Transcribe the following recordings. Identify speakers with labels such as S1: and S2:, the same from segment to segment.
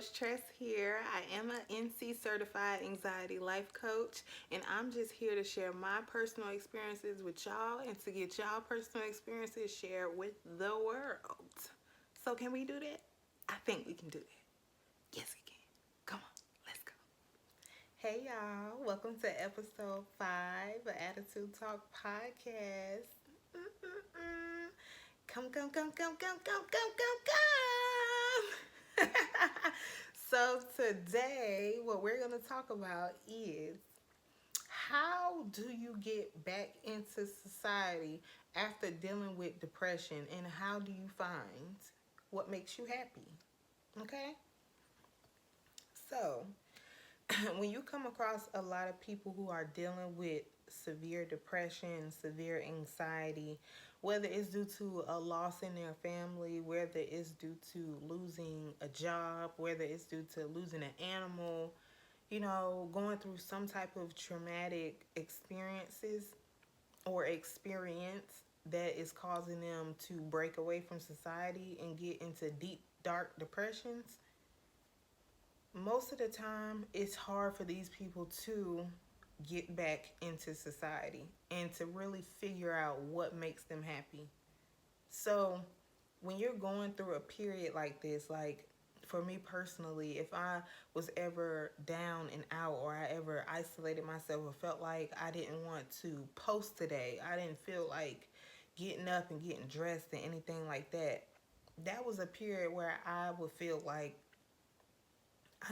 S1: Coach Tress here. I am an NC certified anxiety life coach, and I'm just here to share my personal experiences with y'all and to get y'all personal experiences shared with the world. So, can we do that? I think we can do that. Yes, we can. Come on, let's go. Hey, y'all. Welcome to episode 5 of Attitude Talk Podcast. Mm-mm-mm. Come. So, today, what we're going to talk about is how do you get back into society after dealing with depression, and how do you find what makes you happy? Okay? So, when you come across a lot of people who are dealing with severe depression, severe anxiety, whether it's due to a loss in their family, whether it's due to losing a job, whether it's due to losing an animal, going through some type of traumatic experiences or experience that is causing them to break away from society and get into deep, dark depressions, most of the time it's hard for these people to get back into society and to really figure out what makes them happy. So, when you're going through a period like this, like for me personally, if I was ever down and out, or I ever isolated myself or felt like I didn't want to post today, I didn't feel like getting up and getting dressed and anything like that, that was a period where I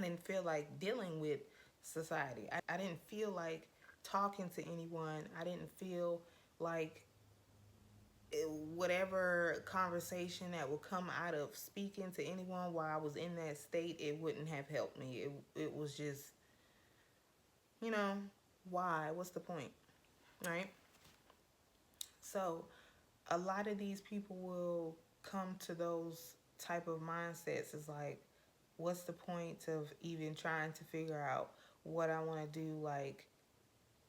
S1: didn't feel like dealing with society. I didn't feel like talking to anyone. I didn't feel like whatever conversation that would come out of speaking to anyone while I was in that state, it wouldn't have helped me. It was just, you know, why? What's the point? Right? So, a lot of these people will come to those type of mindsets is like, what's the point of even trying to figure out what I want to do? Like,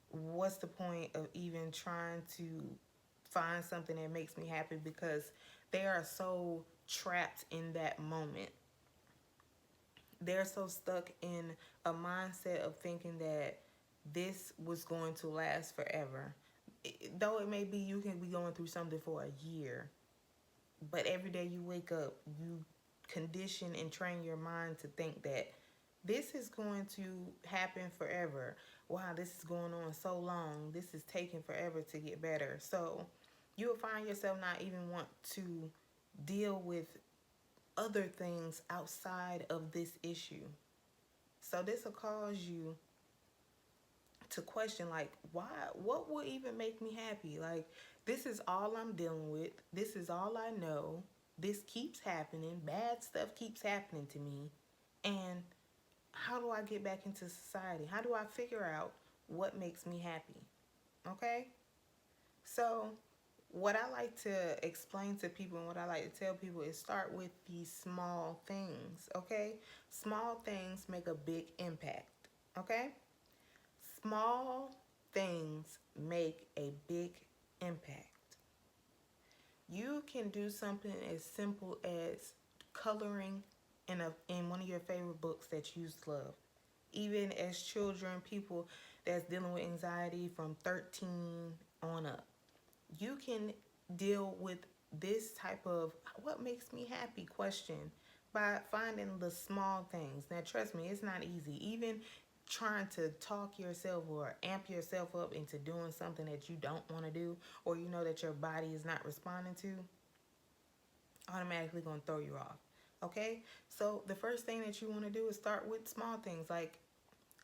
S1: what's the point of even trying to find something that makes me happy, because they are so trapped in that moment. They're so stuck in a mindset of thinking that this was going to last forever. Though it may be you can be going through something for a year, but every day you wake up, you condition and train your mind to think that this is going to happen forever. Wow, this is going on so long. This is taking forever to get better. So you will find yourself not even want to deal with other things outside of this issue. So this will cause you to question, like, why, what will even make me happy? Like, this is all I'm dealing with. This is all I know. This keeps happening. Bad stuff keeps happening to me. And how do I get back into society? How do I figure out what makes me happy? Okay? So, what I like to explain to people and what I like to tell people is start with these small things, okay? Small things make a big impact, okay? Small things make a big impact. You can do something as simple as coloring in one of your favorite books that you love. Even as children, people that's dealing with anxiety from 13 on up, you can deal with this type of what makes me happy question by finding the small things. Now, trust me, it's not easy. Even trying to talk yourself or amp yourself up into doing something that you don't want to do, or you know that your body is not responding to, automatically going to throw you off. Okay? So, the first thing that you want to do is start with small things like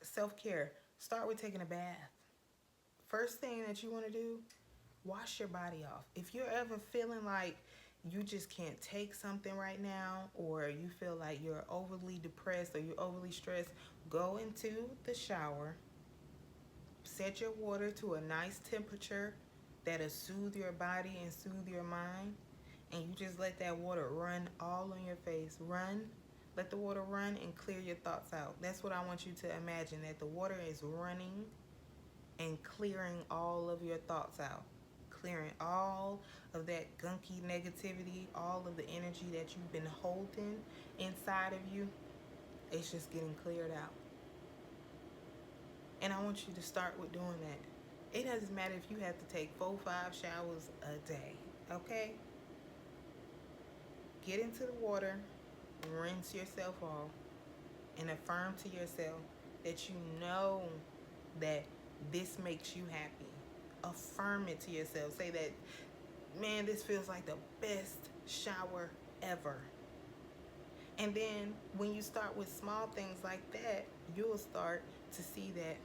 S1: self-care. Start with taking a bath. First thing that you want to do, wash your body off. If you're ever feeling like you just can't take something right now, or you feel like you're overly depressed or you're overly stressed, go into the shower, set your water to a nice temperature that'll soothe your body and soothe your mind, and you just let that water run all on your face. Let the water run and clear your thoughts out. That's what I want you to imagine, that the water is running and clearing all of your thoughts out, clearing all of that gunky negativity, all of the energy that you've been holding inside of you. It's just getting cleared out. And I want you to start with doing that. It doesn't matter if you have to take 4-5 showers a day, okay? Get into the water, rinse yourself off, and affirm to yourself that you know that this makes you happy. Affirm it to yourself. Say that, man, this feels like the best shower ever. And then when you start with small things like that, you'll start to see that,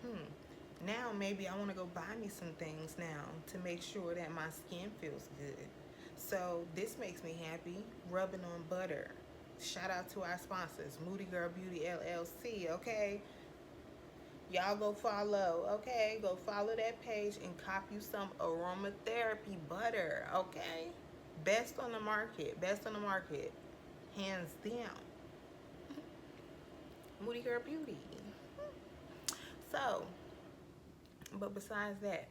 S1: now maybe I want to go buy me some things now to make sure that my skin feels good. So this makes me happy, rubbing on butter. Shout out to our sponsors, Moody Girl Beauty LLC, okay? Y'all go follow, okay? Go follow that page and cop you some aromatherapy butter, okay? Best on the market, hands down. Moody Girl Beauty. So, but besides that,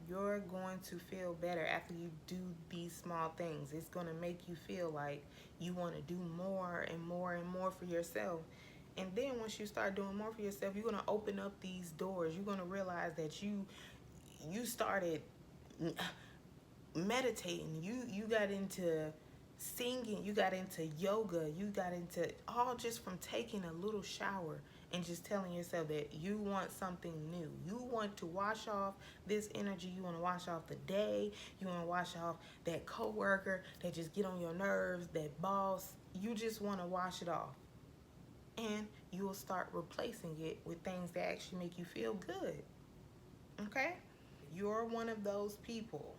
S1: you're going to feel better after you do these small things. It's going to make you feel like you want to do more and more and more for yourself. And then once you start doing more for yourself, you're going to open up these doors. You're going to realize that you started meditating. You got into singing. You got into yoga. You got into all just from taking a little shower and just telling yourself that you want something new. You want to wash off this energy. You want to wash off the day. You want to wash off that coworker that just get on your nerves, that boss. You just want to wash it off. And you will start replacing it with things that actually make you feel good. Okay? You're one of those people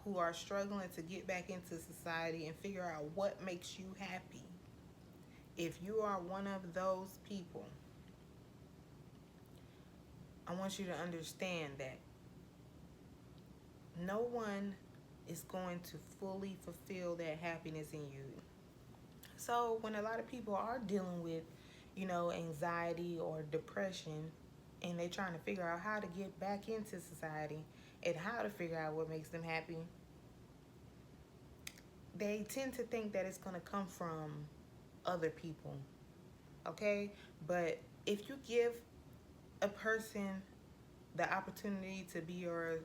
S1: who are struggling to get back into society and figure out what makes you happy. If you are one of those people, I want you to understand that no one is going to fully fulfill that happiness in you. So when a lot of people are dealing with, anxiety or depression, and they're trying to figure out how to get back into society and how to figure out what makes them happy, they tend to think that it's going to come from other people, okay? But if you give a person the opportunity to be your,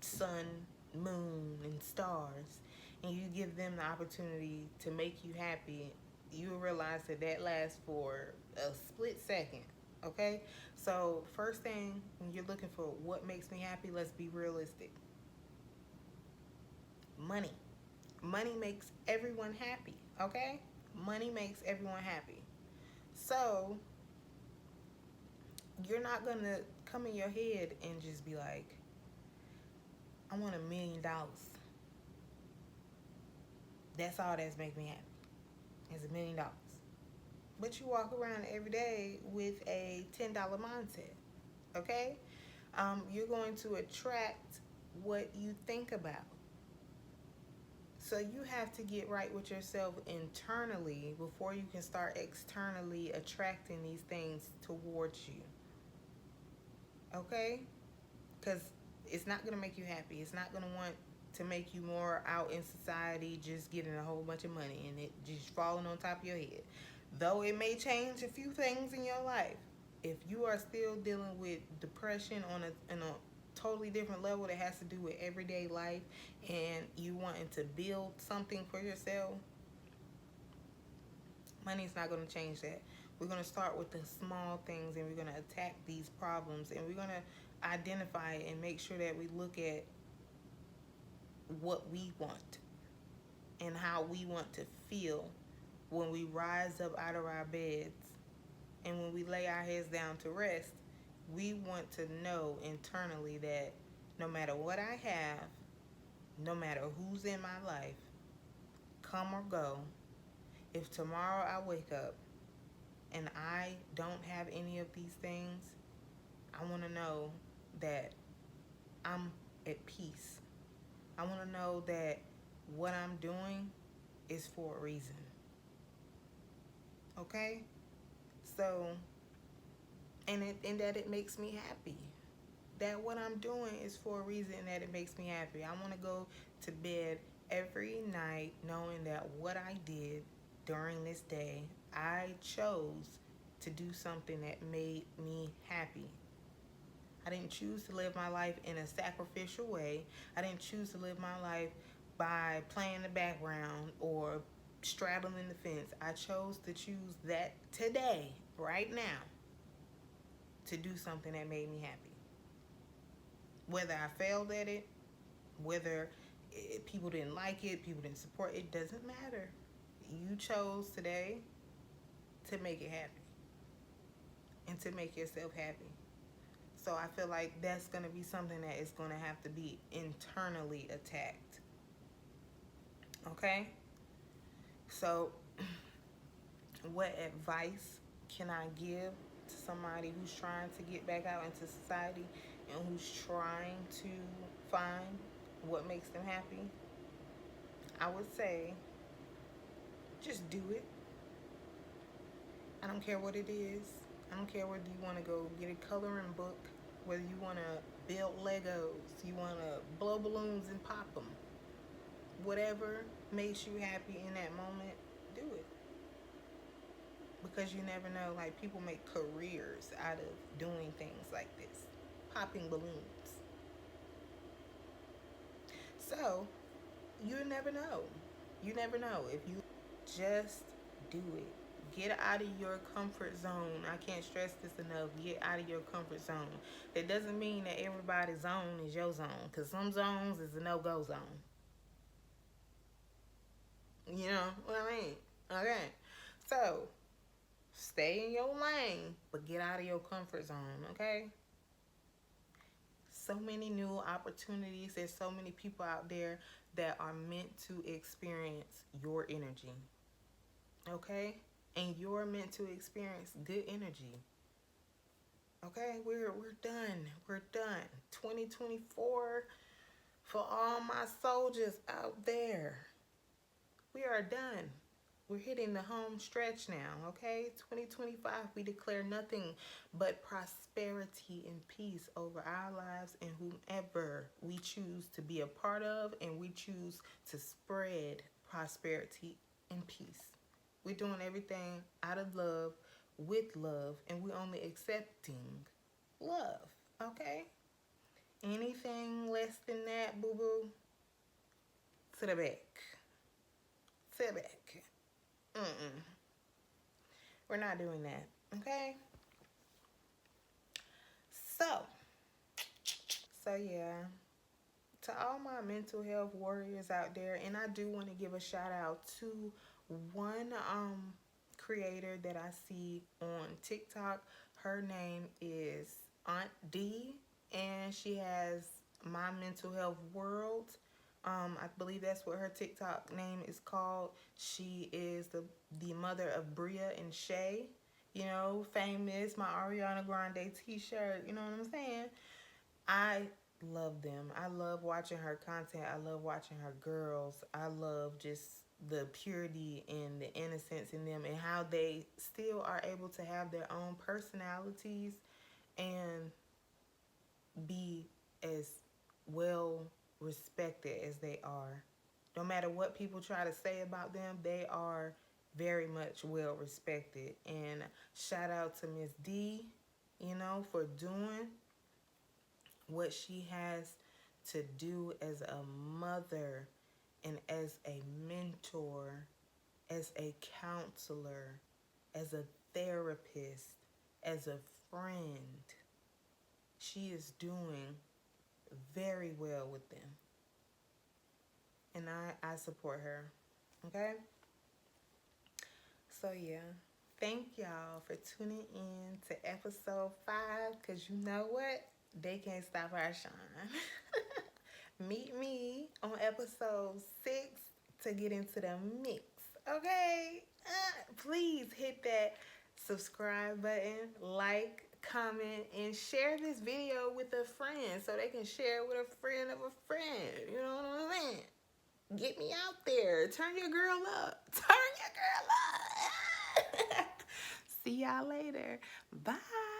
S1: sun, moon, and stars, and you give them the opportunity to make you happy, you'll realize that lasts for a split second, okay? So first thing, when you're looking for what makes me happy, let's be realistic. Money. Money makes everyone happy, okay? Money makes everyone happy. So you're not going to come in your head and just be like, I want $1 million. That's all that's making me happy. It's $1 million. But you walk around every day with a $10 mindset, okay? You're going to attract what you think about. So you have to get right with yourself internally before you can start externally attracting these things towards you. Okay? Because it's not going to make you happy. It's not going to want to make you more out in society just getting a whole bunch of money and it just falling on top of your head. Though it may change a few things in your life, if you are still dealing with depression on a totally different level that has to do with everyday life and you wanting to build something for yourself, money's not going to change that. We're going to start with the small things and we're going to attack these problems and we're going to identify and make sure that we look at what we want and how we want to feel when we rise up out of our beds and when we lay our heads down to rest. We want to know internally that no matter what I have, no matter who's in my life, come or go, if tomorrow I wake up and I don't have any of these things, I want to know that I'm at peace. I want to know that what I'm doing is for a reason. Okay? So, and that it makes me happy. That what I'm doing is for a reason and that it makes me happy. I want to go to bed every night knowing that what I did during this day, I chose to do something that made me happy. I didn't choose to live my life in a sacrificial way. I didn't choose to live my life by playing the background or straddling the fence. I chose to choose that today, right now, to do something that made me happy. Whether I failed at it, whether people didn't like it, people didn't support it, doesn't matter. You chose today to make it happen and to make yourself happy. So I feel like that's going to be something that is going to have to be internally attacked. Okay? So, what advice can I give to somebody who's trying to get back out into society and who's trying to find what makes them happy? I would say just do it. I don't care what it is. I don't care whether you want to go get a coloring book, whether you want to build Legos, you want to blow balloons and pop them. Whatever makes you happy in that moment, do it. Because you never know, like, people make careers out of doing things like this, popping balloons. So, you never know. You never know. If you just do it. Get out of your comfort zone. I can't stress this enough. Get out of your comfort zone. That doesn't mean that everybody's zone is your zone. Because some zones is a no-go zone. You know what I mean? Okay. So, stay in your lane, but get out of your comfort zone, okay? So many new opportunities. There's so many people out there that are meant to experience your energy, okay? And you're meant to experience good energy. Okay, we're done. We're done. 2024, for all my soldiers out there, we are done. We're hitting the home stretch now, okay? 2025, we declare nothing but prosperity and peace over our lives and whomever we choose to be a part of, and we choose to spread prosperity and peace. We're doing everything out of love, with love, and we're only accepting love, okay? Anything less than that, boo-boo, to the back. To the back. We're not doing that, okay? So yeah, to all my mental health warriors out there, and I do want to give a shout out to one creator that I see on TikTok. Her name is Aunt D, and she has My Mental Health World. I believe that's what her TikTok name is called. She is the mother of Bria and Shay. You know, famous, my Ariana Grande t-shirt. You know what I'm saying? I love them. I love watching her content. I love watching her girls. I love just the purity and the innocence in them and how they still are able to have their own personalities and be as well respected as they are. No matter what people try to say about them, they are very much well respected. And shout out to Miss D, you know, for doing what she has to do as a mother and as a mentor, as a counselor, as a therapist, as a friend. She is doing very well with them. And I support her. Okay? So yeah. Thank y'all for tuning in to episode 5. Because you know what? They can't stop our shine. Meet me on episode 6 to get into the mix. Okay? Please hit that subscribe button, like, comment, and share this video with a friend so they can share it with a friend of a friend. You know what I'm saying? Get me out there. Turn your girl up. Turn your girl up. See y'all later. Bye.